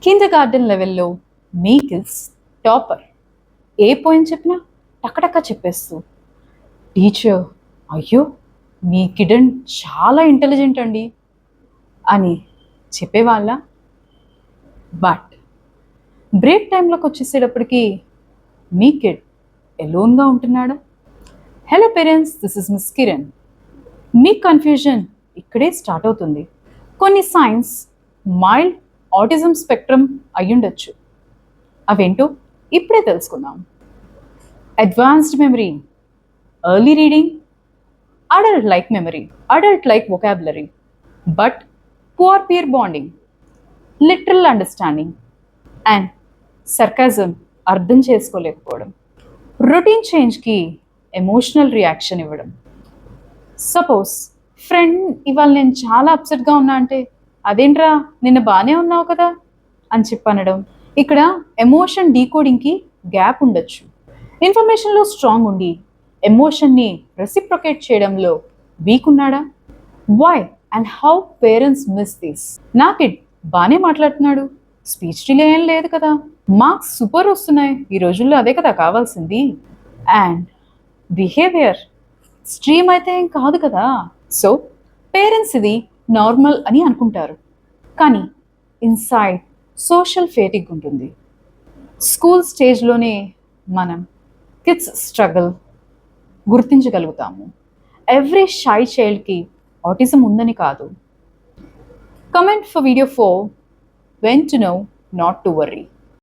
Kinder garden లెవెల్లో మీ kids topper. ఏ పోయిన చెప్పినా టకటక చెప్పేస్తూ, టీచర్ అయ్యో మీ కిడ్ చాలా ఇంటెలిజెంట్ అండి అని చెప్పేవాళ్ళ. బట్ బ్రేక్ టైంలోకి వచ్చేసేటప్పటికి మీ కిడ్ ఎలోన్గా ఉంటున్నాడా? Hello parents, this is miss Kiran. మీ కన్ఫ్యూజన్ ఇక్కడే స్టార్ట్ అవుతుంది. కొన్ని సైన్స్ మైల్డ్ ఆటిజం స్పెక్ట్రమ్ అయ్యుండొచ్చు. అవేంటో ఇప్పుడే తెలుసుకుందాం. Advanced memory, early reading, adult like memory, adult like vocabulary, but poor peer bonding, literal understanding and sarcasm అర్థం చేసుకోలేకపోవడం, రొటీన్ చేంజ్కి ఎమోషనల్ రియాక్షన్ ఇవ్వడం. సపోజ్ ఫ్రెండ్ ఇవాళ నేను చాలా అప్సెట్గా ఉన్నా అంటే, అదేంట్రా నిన్న బాగానే ఉన్నావు కదా అని చెప్పనడం. ఇక్కడ ఎమోషన్ డీకోడింగ్కి గ్యాప్ ఉండొచ్చు. ఇన్ఫర్మేషన్లో స్ట్రాంగ్ ఉండి ఎమోషన్ని రెసిప్రొకేట్ చేయడంలో వీక్ ఉన్నాడా? Why and how parents miss this? నా కిడ్ బాగానే మాట్లాడుతున్నాడు, స్పీచ్ డిలే ఏం లేదు కదా, మార్క్స్ సూపర్ వస్తున్నాయి, ఈ రోజుల్లో అదే కదా కావాల్సింది, అండ్ బిహేవియర్ స్ట్రీమ్ అయితే ఏం కాదు కదా. సో పేరెంట్స్ ఇది నార్మల్ అని అనుకుంటారు, కానీ ఇన్సైడ్ సోషల్ ఫేటిక్ ఉంటుంది. స్కూల్ స్టేజ్లోనే మనం కిడ్స్ స్ట్రగుల్ గుర్తించగలుగుతాము. ఎవ్రీ షై చైల్డ్కి ఆటిజం ఉందని కాదు. Comment for video 4 when to know not to worry.